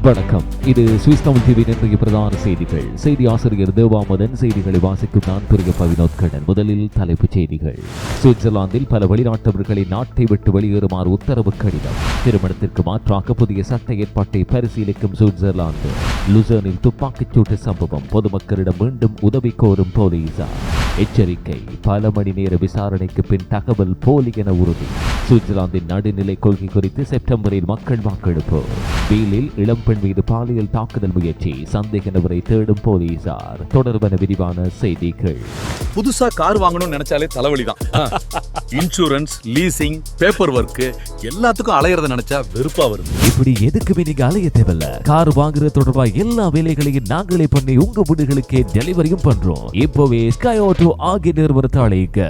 வணக்கம். இது சுவிஸ் தமிழ் டிவியின் இன்றைய பிரதான செய்திகள். செய்தி ஆசிரியர் தேவாமதன். செய்திகளை வாசிக்கும் நான் துரையப்பா வினோத்கடன். முதலில் தலைப்புச் செய்திகள். சுவிட்சர்லாந்தில் பல வெளிநாட்டவர்களை நாட்டை விட்டு வெளியேறுமாறு உத்தரவு கடிதம். திருமணத்திற்கு மாற்றாக புதிய சட்ட ஏற்பாட்டை பரிசீலிக்கும் சுவிட்சர்லாந்து. லுசர்னில் துப்பாக்கிச்சூட்டு சம்பவம். பொதுமக்களிடம் மீண்டும் உதவி கோரும் போலீசார். எச்சரிக்கை. பல மணி நேர விசாரணைக்கு பின் தகவல் போலி என உறுதி. சுவிட்சர்லாந்தின் நடுநிலை கொள்கை குறித்து செப்டம்பரில் மக்கள் வாக்கெடுப்பு. பீலில் இளம்பெண் மீது பாலியல் தாக்குதல் முயற்சி. சந்தேக நபரை தேடும் போலீசார். தொடர்பான விரிவான செய்திகள். புதுசா கார் வாங்கணும்னு நினைச்சாலே தலைவலிதான். இன்சூரன்ஸ், லீசிங், பேப்பர் ஒர்க் எல்லாத்துக்கும் அலையறத நினைச்சா வெறுப்பா வருது. இப்படி எதுக்குமே நீங்க அலைய தேவையில்ல. கார் வாங்குறது தொடர்பா எல்லா வேலைகளையும் நாங்களே பண்ணி உங்க வீடுகளுக்கே டெலிவரியும் பண்றோம். இப்போவே ஸ்கை ஆட்டோ ஆகிய நிறுவனத்தை அழைக்க.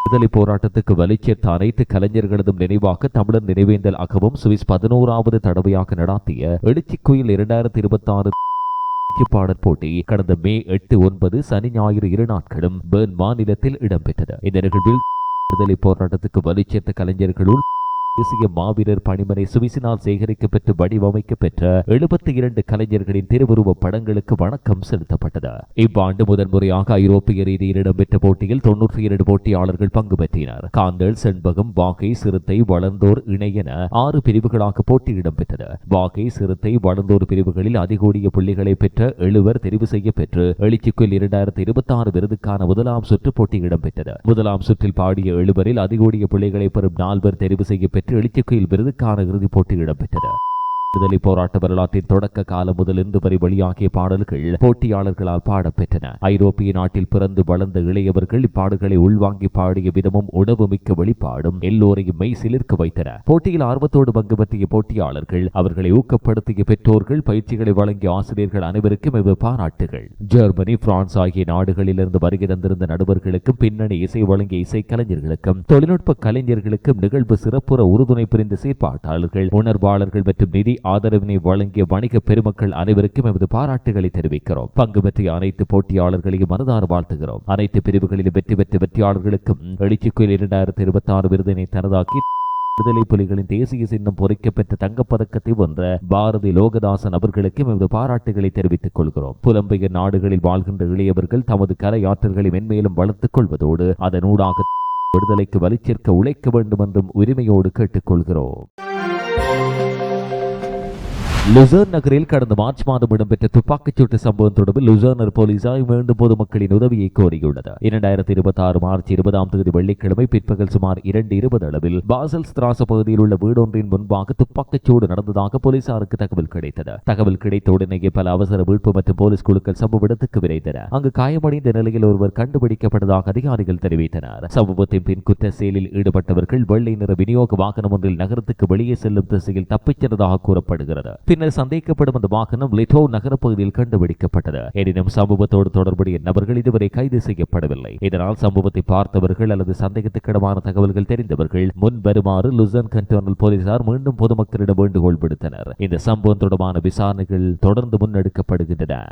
விடுதலை போராட்டத்துக்கு வலிச்சேர்த்த அனைத்து கலைஞர்களதும் நினைவாக தமிழர் நினைவேந்தல் அகவும் சுவிஸ் 11வது தடவையாக நடாத்திய எழுச்சி குயில் 2026 பாடல் போட்டி கடந்த மே 8, 9 சனி ஞாயிறு 2 நாட்களும் பெர்ன் மாநிலத்தில் இடம்பெற்றது. இந்த நிகழ்வில் விடுதலை போராட்டத்துக்கு வலிச்சேர்த்த கலைஞர்களுள் தேசிய மாவீரர் பணிமனை சுவிசினால் சேகரிக்கப்பட்டு வடிவமைக்கப்பெற்ற 72 கலைஞர்களின் திருவுருவ படங்களுக்கு வணக்கம் செலுத்தப்பட்டது. இவ்வாண்டு முதன்முறையாக ஐரோப்பிய ரீதியில் இடம்பெற்ற போட்டியில் 92 போட்டியாளர்கள் பங்கு பெற்றனர். காந்தல், செண்பகம், வாகை, சிறுத்தை, வளர்ந்தோர் இணை என 6 பிரிவுகளாக போட்டி இடம்பெற்றது. வாகை, சிறுத்தை, வளர்ந்தோர் பிரிவுகளில் அதிகூடிய புள்ளிகளை பெற்ற 7 தெரிவு செய்யப்பெற்று எழுச்சிக்குள் 2026 விருதுக்கான முதலாம் சுற்று போட்டி இடம்பெற்றது. முதலாம் சுற்றில் பாடிய 7 அதிகூடிய புள்ளிகளை பெறும் 4 தெரிவு செய்யப்பெற்று எழுச்சிக்குயில் விருதுக்கான இறுதிப் போட்டி இடம்பெற்றது. விடுதலை போராட்ட வரலாற்றின் தொடக்க காலம் முதல் இன்று வரை வெளியாகிய பாடல்கள் போட்டியாளர்களால் பாடப்பெற்றன. ஐரோப்பிய நாட்டில் பிறந்து வளர்ந்த இளையவர்கள் இப்பாடல்களை உள்வாங்கி பாடிய விதமும் உணவு மிக்க வெளிப்பாடும் எல்லோரையும் மெய் சிலிர்க்க வைத்தன. போட்டியில் ஆர்வத்தோடு பங்கு பற்றிய போட்டியாளர்கள், அவர்களை ஊக்கப்படுத்திய பெற்றோர்கள், பயிற்சிகளை வழங்கிய ஆசிரியர்கள் அனைவருக்கும் இவ் பாராட்டுகள். ஜெர்மனி, பிரான்ஸ் ஆகிய நாடுகளிலிருந்து வருகை தந்திருந்த நடுவர்களுக்கும் பின்னணி இசை வழங்கிய இசைக்கலைஞர்களுக்கும் தொழில்நுட்ப கலைஞர்களுக்கும் நிகழ்வு சிறப்புற உறுதுணை புரிந்த செயற்பாட்டாளர்கள், உணர்வாளர்கள் மற்றும் நிதி ஆதரவினை வழங்கிய வணிக பெருமக்கள் அனைவருக்கும் எமது பாராட்டுகளை தெரிவிக்கிறோம். பங்கு பெற்றிய அனைத்து போட்டியாளர்களையும் மனதார வாழ்த்துகிறோம். அனைத்து பிரிவுகளிலும் வெற்றி பெற்ற வெற்றியாளர்களுக்கும் எழுச்சிக்குயில் 2026 விருதினை தனதாக்கி விடுதலை புலிகளின் தேசிய சின்னம் பொறிக்கப்பெற்ற தங்கப்பதக்கத்தை வென்ற பாரதி லோகதாசன் அவர்களுக்கும் எமது பாராட்டுகளை தெரிவித்துக் கொள்கிறோம். புலம்பெயர் நாடுகளில் வாழ்கின்ற இளையவர்கள் தமது கலை ஆற்றல்களை மென்மேலும் வளர்த்துக் கொள்வதோடு அதனூடாக விடுதலைக்கு வலிச்சேர்க்க உழைக்க வேண்டும் என்றும் உரிமையோடு கேட்டுக்கொள்கிறோம். லுசர்ன் நகரில் கடந்த மார்ச் மாதம் இடம்பெற்ற துப்பாக்கிச்சூட்டு சம்பவம் தொடர்பில் லுசர்னர் போலீசார் மீண்டும் பொதுமக்களின் உதவியை கோரியுள்ளது. 2026 மார்ச் 20 வெள்ளிக்கிழமை பிற்பகல் சுமார் 2:20 அளவில் பாசல் ஸ்திராச பகுதியில் உள்ள வீடொன்றின் முன்பாக துப்பாக்கிச்சூடு நடந்ததாக போலீசாருக்கு தகவல் கிடைத்தது. தகவல் கிடைத்த உடனேயே பல அவசர மீட்பு மற்றும் போலீஸ் குழுக்கள் சம்பவ இடத்துக்கு விரைந்தன. அங்கு காயமடைந்த நிலையில் ஒருவர் கண்டுபிடிக்கப்பட்டதாக அதிகாரிகள் தெரிவித்தனர். சம்பவத்தின் பின் குற்ற செயலில் ஈடுபட்டவர்கள் வெள்ளை நிற விநியோக வாகனம் ஒன்றில் நகரத்துக்கு வெளியே செல்லும் திசையில் தப்பிச் சென்றதாக கூறப்படுகிறது. பின்னர் சந்தேகப்படும் அந்த வாகனம் லிட்டோ நகரப்பகுதியில் கண்டுபிடிக்கப்பட்டது. எனினும் சம்பவத்தோடு தொடர்புடைய நபர்கள் இதுவரை கைது செய்யப்படவில்லை. இதனால் சம்பவத்தை பார்த்தவர்கள் அல்லது சந்தேகத்துக்கிடமான தகவல்கள் தெரிந்தவர்கள் முன் வருமாறு லுசர்ன் கண்டோனல் போலீசார் மீண்டும் பொதுமக்களிடம் வேண்டுகோள் விடுத்தனர். இந்த சம்பவம் தொடர்பான விசாரணைகள் தொடர்ந்து முன்னெடுக்கப்படுகின்றன.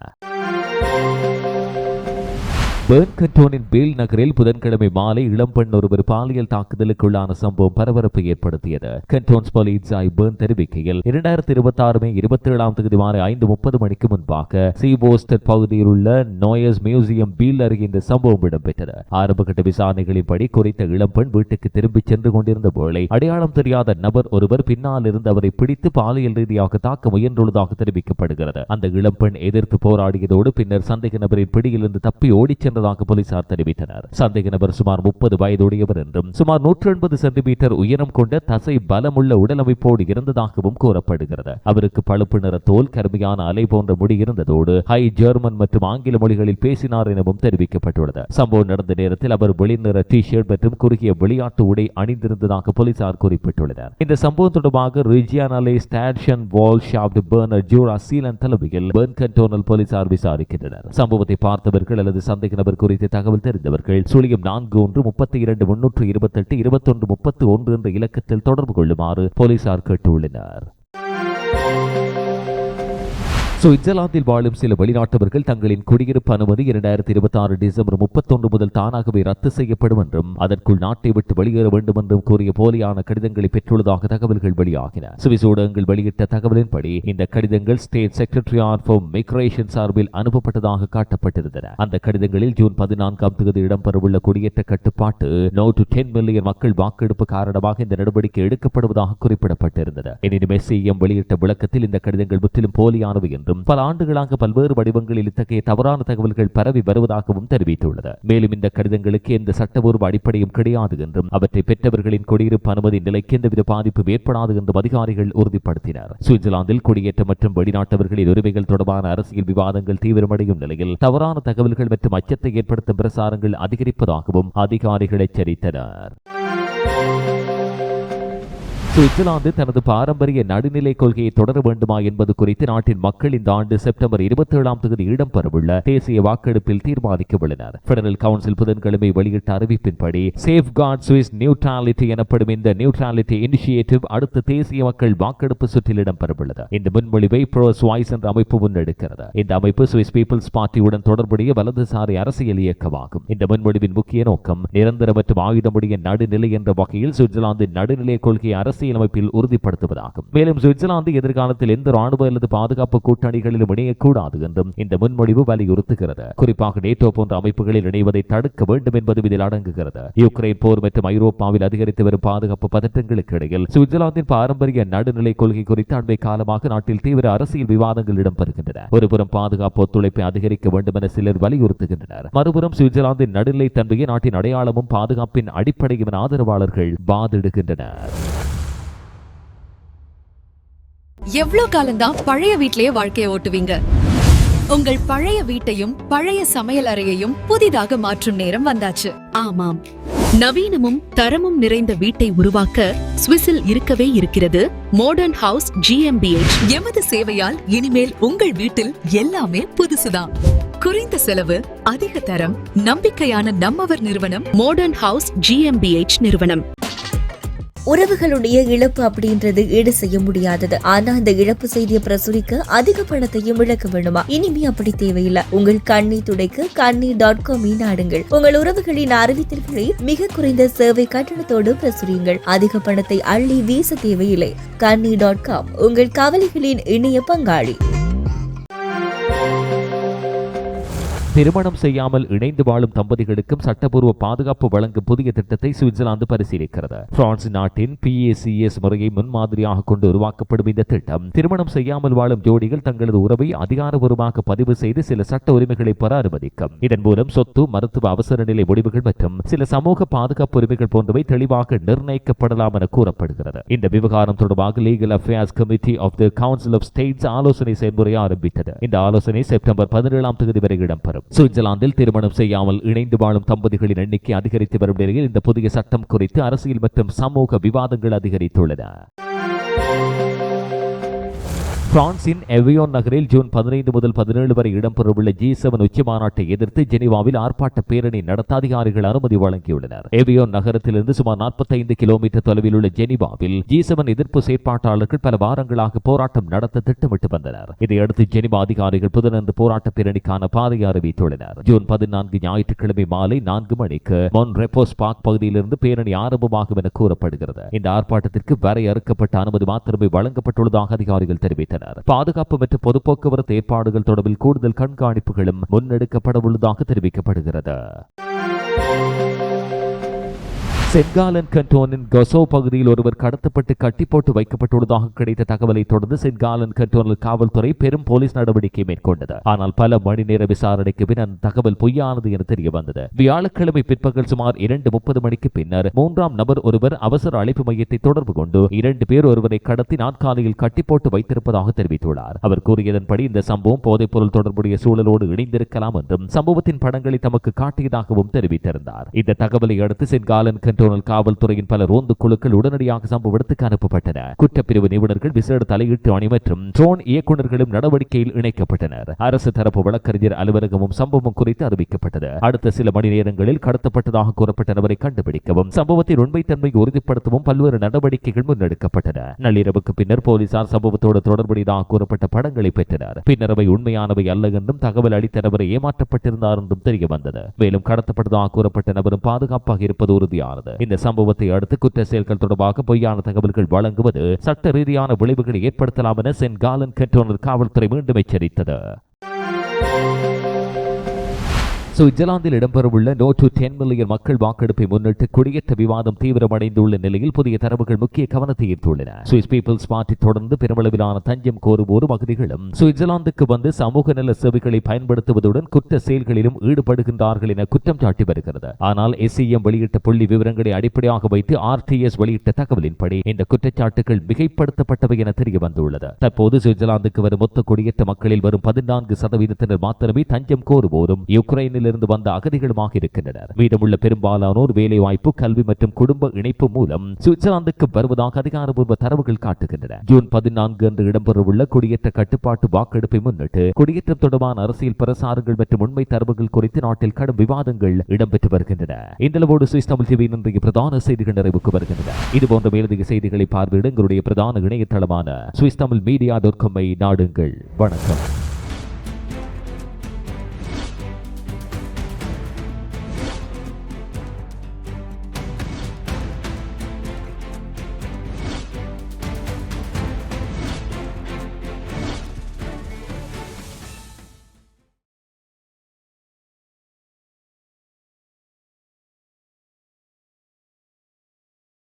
பெர்ன் கண்டோனின் பீல் நகரில் புதன்கிழமை மாலை இளம்பெண் ஒருவர் பாலியல் தாக்குதலுக்குள்ளான சம்பவம் பரபரப்பை ஏற்படுத்தியது. கண்டோன்ஸ் போலீசாய் பெர்ன் தெரிவிக்கையில் 2026 மே 27 மாலை 5:30 மணிக்கு முன்பாக சீவோஸ்டர் பகுதியில் உள்ள நோயஸ் மியூசியம் பீல் அருகே இந்த சம்பவம் இடம்பெற்றது. ஆரம்பகட்ட விசாரணைகளின்படி குறித்த இளம்பெண் வீட்டுக்கு திரும்பிச் சென்று கொண்டிருந்த வேளை அடையாளம் தெரியாத நபர் ஒருவர் பின்னால் இருந்து அவரை பிடித்து பாலியல் ரீதியாக தாக்க முயன்றுள்ளதாக தெரிவிக்கப்படுகிறது. அந்த இளம்பெண் எதிர்த்து போராடியதோடு பின்னர் சந்தேக நபரின் பிடியிலிருந்து தப்பி ஓடிச் போலீசார் தெரிவித்தனர். சந்தேக நபர் சுமார் 30 வயதுடையவர் என்றும் சுமார் 180 சென்டிமீட்டர் உயரம் கொண்ட தசை பலமுள்ள உடலமைப்போடு இருந்ததாகவும் கூறப்படுகிறது. அவருக்கு பழுப்பு நிற தோல், கருமையான அலை போன்ற முடி இருந்ததோடு ஹை ஜெர்மன் மற்றும் ஆங்கில மொழிகளில் பேசினார் எனவும் தெரிவிக்கப்பட்டுள்ளது. சம்பவம் நடந்த நேரத்தில் அவர் வெளிநிற டி ஷர்ட் மற்றும் குறுகிய விளையாட்டு உடை அணிந்திருந்ததாக போலீசார் குறிப்பிட்டுள்ளனர். இந்த சம்பவம் தொடர்பாக ரிஜியானலே ஸ்டாஷன் வால் ஷாப்ட் பெர்னர் ஜூரா சீலன் தலைமையில் பெர்ன் கண்டோனல் போலீசார் விசாரிக்கின்றனர். சம்பவத்தை பார்த்தவர்கள் அல்லது சந்தேக நபர் குறித்த தகவல் தெரிந்தவர்கள் 4132282131 என்ற இலக்கத்தில் தொடர்பு கொள்ளுமாறு போலீசார் கேட்டுள்ளனர். சுவிட்சர்லாந்தில் வாழும் சில வெளிநாட்டவர்கள் தங்களின் குடியிருப்பு அனுமதி 2026 டிசம்பர் 31 முதல் தானாகவே ரத்து செய்யப்படும் என்றும் அதற்குள் நாட்டை விட்டு வெளியேற வேண்டும் என்றும் கூறிய போலியான கடிதங்களை பெற்றுள்ளதாக தகவல்கள் வெளியாகின. சுவிஸ் ஊடகங்கள் வெளியிட்ட தகவலின்படி இந்த கடிதங்கள் ஸ்டேட் செக்ரட்டரியாட் ஃபார் மிக்ரேஷன் சார்பில் அனுப்பப்பட்டதாக காட்டப்பட்டிருந்தன. அந்த கடிதங்களில் ஜூன் 14ஆம் தேதி இடம்பெறவுள்ள குடியேற்ற கட்டுப்பாட்டு No to 10 மில்லியன் மக்கள் வாக்கெடுப்பு காரணமாக இந்த நடவடிக்கை எடுக்கப்படுவதாக குறிப்பிடப்பட்டிருந்தது. எனினும் SCM வெளியிட்ட விளக்கத்தில் இந்த கடிதங்கள் முற்றிலும் போலியானவை என்றும் பல ஆண்டுகளாக பல்வேறு வடிவங்களில் இத்தகைய தவறான தகவல்கள் பரவி வருவதாகவும் தெரிவித்துள்ளது. மேலும் இந்த கடிதங்களுக்கு எந்த சட்டபூர்வ அடிப்படையும் கிடையாது என்றும் அவற்றை பெற்றவர்களின் குடியிருப்பு அனுமதி நிலைக்கு எந்தவித பாதிப்பு ஏற்படாது என்றும் அதிகாரிகள் உறுதிப்படுத்தினர். சுவிட்சர்லாந்தில் குடியேற்ற மற்றும் வெளிநாட்டவர்களின் உரிமைகள் தொடர்பான அரசியல் விவாதங்கள் தீவிரமடையும் நிலையில் தவறான தகவல்கள் மற்றும் அச்சத்தை ஏற்படுத்தும் பிரசாரங்கள் அதிகரிப்பதாகவும் அதிகாரிகள் எச்சரித்தனர். சுவிட்சர்லாந்து தனது பாரம்பரிய நடுநிலை கொள்கையை தொடர வேண்டுமா என்பது குறித்து நாட்டின் மக்கள் இந்த ஆண்டு செப்டம்பர் 27ஆம் தேதி இடம்பெறவுள்ள தேசிய வாக்கெடுப்பில் தீர்மானிக்க உள்ளனர். பெடரல் கவுன்சில் புதன்கிழமை வெளியிட்ட அறிவிப்பின்படி சேஃப்கார்ட் சுவிஸ் நியூட்ராலிட்டி எனப்படும் இந்த நியூட்ராலிட்டி இனிஷியேட்டிவ் அடுத்த தேசிய மக்கள் வாக்கெடுப்பு சுற்றில் இடம்பெறவுள்ளது. இந்த முன்மொழிவை ப்ரோஸ் வாய்ஸ் என்ற அமைப்பு முன்னெடுக்கிறது. இந்த அமைப்பு சுவிஸ் பீப்பிள்ஸ் பார்ட்டியுடன் தொடர்புடைய வலதுசாரி அரசியல் இயக்கமாகும். இந்த முன்மொழிவின் முக்கிய நோக்கம் நிரந்தர மற்றும் ஆயுதமுடைய நடுநிலை என்ற வகையில் சுவிட்சர்லாந்து நடுநிலை கொள்கையை அரசியல் அமைப்பில் உறுதிப்படுத்துவதாகும். மேலும் சுவிட்சர்லாந்து எதிர்காலத்தில் எந்த ராணுவ அல்லது பாதுகாப்பு கூட்டணிகளிலும் இணையக்கூடாது என்றும் இந்த முன்மொழிவு வலியுறுத்துகிறது. குறிப்பாக நேட்டோ போன்ற அமைப்புகளில் இணைவதை தடுக்க வேண்டும் என்பதும் இதில் அடங்குகிறது. யுக்ரைன் போர் மற்றும் ஐரோப்பாவில் அதிகரித்து வரும் பாதுகாப்பு பதற்றங்களுக்கு இடையில் சுவிட்சர்லாந்தின் பாரம்பரிய நடுநிலை கொள்கை குறித்து அண்மை காலமாக நாட்டில் தீவிர அரசியல் விவாதங்கள் இடம்பெறுகின்றன. ஒருபுறம் பாதுகாப்பு ஒத்துழைப்பை அதிகரிக்க வேண்டும் என சிலர் வலியுறுத்துகின்றனர். மறுபுறம் சுவிட்சர்லாந்தின் நடுநிலை தன்மையை நாட்டின் அடையாளமும் பாதுகாப்பின் அடிப்படையும் என ஆதரவாளர்கள் வாதிடுகின்றனர். எவ்வளவு காலம்தான் பழைய வீட்லயே வாழ்க்கையை ஓட்டுவீங்க? உங்கள் பழைய வீட்டையும் பழைய சமையல் அறையையும் புதிதாக மாற்றும் நேரம் வந்தாச்சு. ஆமாம், நவீனமும் தரமும் நிறைந்த வீட்டை உருவாக்க சுவிஸில் இருக்கவே இருக்கிறது மாடர்ன் ஹவுஸ் GmbH. எமது சேவையால் இனிமேல் உங்கள் வீட்டில் எல்லாமே புதுசுதான். குறைந்த செலவு, அதிக தரம், நம்பிக்கையான நம்மவர் நிறுவனம் மாடர்ன் ஹவுஸ் GmbH நிறுவனம். உறவுகளுடைய இழப்பு அப்படின்றது ஈடு செய்ய முடியாதது. ஆனா அந்த இழப்பு செய்தியை பிரசுரிக்க அதிக பணத்தையும் இழக்க வேண்டுமா? இனிமே அப்படி தேவையில்லை. உங்கள் கண்ணீர் துடைக்க கண்ணீர்.com நாடுங்கள். உங்கள் உறவுகளின் அறிவித்தல்களை மிக குறைந்த சேவை கட்டணத்தோடு பிரசுரியுங்கள். அதிக பணத்தை அள்ளி வீச தேவையில்லை. கண்ணீர்.com உங்கள் கவலைகளின் இணைய பங்காளி. திருமணம் செய்யாமல் இணைந்து வாழும் தம்பதிகளுக்கும் சட்டப்பூர்வ பாதுகாப்பு வழங்கும் புதிய திட்டத்தை சுவிட்சர்லாந்து பரிசீலிக்கிறது. பிரான்ஸ் நாட்டின் PACS முறையை முன்மாதிரியாக கொண்டு உருவாக்கப்படும் இந்த திட்டம் திருமணம் செய்யாமல் வாழும் ஜோடிகள் தங்களது உறவை அதிகாரபூர்வமாக பதிவு செய்து சில சட்ட உரிமைகளை பெற அனுமதிக்கும். இதன் மூலம் சொத்து, மருத்துவ அவசர நிலை முடிவுகள் மற்றும் சில சமூக பாதுகாப்பு உரிமைகள் போன்றவை தெளிவாக நிர்ணயிக்கப்படலாம் என கூறப்படுகிறது. இந்த விவகாரம் தொடர்பாக legal affairs committee of the council of states ஆலோசனை செயல்முறையை ஆரம்பித்தது. இந்த ஆலோசனை செப்டம்பர் 17ஆம் தேதி வரை இடம்பெறும். சுவிட்சர்லாந்தில் திருமணம் செய்யாமல் இணைந்து வாழும் தம்பதிகளின் எண்ணிக்கை அதிகரித்து வரும் நிலையில் இந்த புதிய சட்டம் குறித்து அரசியல் மற்றும் சமூக விவாதங்கள் அதிகரித்துள்ளன. பிரான்சின் எவியோன் நகரில் ஜூன் 15 முதல் 17 வரை இடம்பெறவுள்ள G7 உச்சி மாநாட்டை எதிர்த்து ஜெனீவாவில் ஆர்ப்பாட்ட பேரணி நடத்த அதிகாரிகள் அனுமதி வழங்கியுள்ளனர். எவியோன் நகரத்திலிருந்து சுமார் 45 கிலோமீட்டர் தொலைவில் உள்ள ஜெனீவாவில் G7 எதிர்ப்பு செயற்பாட்டாளர்கள் பல வாரங்களாக போராட்டம் நடத்த திட்டமிட்டு வந்தனர். இதையடுத்து ஜெனீவா அதிகாரிகள் புதனன்று போராட்ட பேரணிக்கான பாதையை அறிவித்துள்ளனர். ஜூன் 14 ஞாயிற்றுக்கிழமை மாலை 4 மணிக்கு மொன் ரெப்போஸ் பார்க் பகுதியிலிருந்து பேரணி ஆரம்பமாகும் என கூறப்படுகிறது. இந்த ஆர்ப்பாட்டத்திற்கு வரையறுக்கப்பட்ட அனுமதி மாத்திரமே வழங்கப்பட்டுள்ளதாக அதிகாரிகள் தெரிவித்தனர். பாதுகாப்பு மற்றும் பொது போக்குவரத்து ஏற்பாடுகள் தொடர்பில் கூடுதல் கண்காணிப்புகளும் முன்னெடுக்கப்பட உள்ளதாக தெரிவிக்கப்படுகிறது. சென்காலன் கண்டோனின் கொசோ பகுதியில் ஒருவர் கடத்தப்பட்டு கட்டி போட்டு வைக்கப்பட்டுள்ளதாக கிடைத்த தகவலை தொடர்ந்து சென்காலன் கண்டோனில் காவல்துறை பெரும் போலீஸ் நடவடிக்கை மேற்கொண்டது. ஆனால் பல மணி நேர விசாரணைக்கு பின் அந்த தகவல் பொய்யானது என தெரிய வந்தது. வியாழக்கிழமை பிற்பகல் சுமார் 2:30 மணிக்கு பின்னர் 3ஆம் நபர் ஒருவர் அவசர அழைப்பு மையத்தை தொடர்பு கொண்டு 2 பேர் ஒருவரை கடத்தி நாற்காலியில் கட்டி போட்டு வைத்திருப்பதாக தெரிவித்துள்ளார். அவர் கூறியதன்படி இந்த சம்பவம் போதைப் பொருள் தொடர்புடைய சூழலோடு இணைந்திருக்கலாம் என்றும் சம்பவத்தின் படங்களை தமக்கு காட்டியதாகவும் தெரிவித்திருந்தார். இந்த தகவலை அடுத்து சென்காலன் கண்டோன் கேண்டோனல் காவல்துறையின் பல ரோந்து குழுக்கள் உடனடியாக சம்பவ இடத்துக்கு அனுப்பப்பட்டன. குற்றப்பிரிவு நிபுணர்கள் விசேட தலையீட்டு அணி மற்றும் ட்ரோன் இயக்குநர்களும் நடவடிக்கையில் இணைக்கப்பட்டனர். அரசு தரப்பு வழக்கறிஞர் அலுவலகமும் சம்பவம் குறித்து அறிவிக்கப்பட்டது. அடுத்த சில மணி நேரங்களில் கடத்தப்பட்டதாக கூறப்பட்ட நபரை கண்டுபிடிக்கவும் சம்பவத்தின் உண்மைத்தன்மையை உறுதிப்படுத்தவும் பல்வேறு நடவடிக்கைகள் முன்னெடுக்கப்பட்டன. நள்ளிரவுக்கு பின்னர் போலீசார் சம்பவத்தோடு தொடர்புடையதாக கூறப்பட்ட படங்களை பெற்றனர். பின்னர் அவை உண்மையானவை அல்ல என்றும் தகவல் அளித்த நபரை ஏமாற்றப்பட்டிருந்தார் என்றும் தெரிய வந்தது. மேலும் கடத்தப்பட்டதாக கூறப்பட்ட நபரும் பாதுகாப்பாக இருப்பது உறுதியானது. இந்த சம்பவத்தை அடுத்து குற்ற செயல்கள் தொடர்பாக பொய்யான தகவல்கள் வழங்குவது சட்ட ரீதியான விளைவுகளை ஏற்படுத்தலாம் என சென்ட் காலன் கேண்டோனல் காவல்துறை மீண்டும் எச்சரித்தது. சுவிட்சர்லாந்தில் இடம்பெறவுள்ள No to 10 மில்லியன் மக்கள் வாக்கெடுப்பை முன்னிட்டு குடியேற்ற விவாதம் தீவிரமடைந்துள்ள நிலையில் புதிய தரவுகள் முக்கிய கவனத்தை ஈர்த்துள்ளன. சுவிஸ் பீப்பிள்ஸ் பார்ட்டி தொடர்ந்து பெருமளவிலான தஞ்சம் கோருவோரும் அகதிகளும் சுவிட்சர்லாந்துக்கு வந்து சமூக நல சேவைகளை பயன்படுத்துவதுடன் குற்ற செயல்களிலும் ஈடுபடுகின்றார்கள் என குற்றம் சாட்டி வருகிறது. ஆனால் SEM வெளியிட்ட புள்ளி விவரங்களை அடிப்படையாக வைத்து RTS வெளியிட்ட தகவலின்படி இந்த குற்றச்சாட்டுகள் மிகைப்படுத்தப்பட்டவை என தெரிய வந்துள்ளது. தற்போது சுவிட்சர்லாந்துக்கு வரும் மொத்த குடியேற்ற மக்களில் வரும் 14% மாத்திரமே தஞ்சம் கோருவோரும் யுக்ரைனில் இருந்து வந்த அகதிகளுமாக இருக்கின்றனர். மீதமுள்ள பெரும்பாலானோர் வேலை வாய்ப்பு, கல்வி மற்றும் குடும்ப இணைப்பு மூலம் சுவிட்சர்லாந்துக்கு வருவதாக அதிகாரப்பூர்வ தரவுகள் காட்டுகின்றன. ஜூன் 14 அன்று இடம்பெறவுள்ள குடியேற்ற கட்டுப்பாட்டு வாக்கெடுப்பை முன்னிட்டு குடியேற்றம் தொடர்பான அரசியல் பிரசாரங்கள் மற்றும் உண்மை தரவுகள் குறித்து நாட்டில் கடும் விவாதங்கள் இடம்பெற்று வருகின்றன. இந்த சுவிஸ் தமிழ் டிவியின் இன்றைய பிரதான செய்திகள் நிறைவுக்கு வருகின்றன. இதுபோன்ற மேலதிக செய்திகளை பார்வையிட எங்களுடைய பிரதான இணையதளமான swisstamilmedia.com நாடுங்கள். வணக்கம்.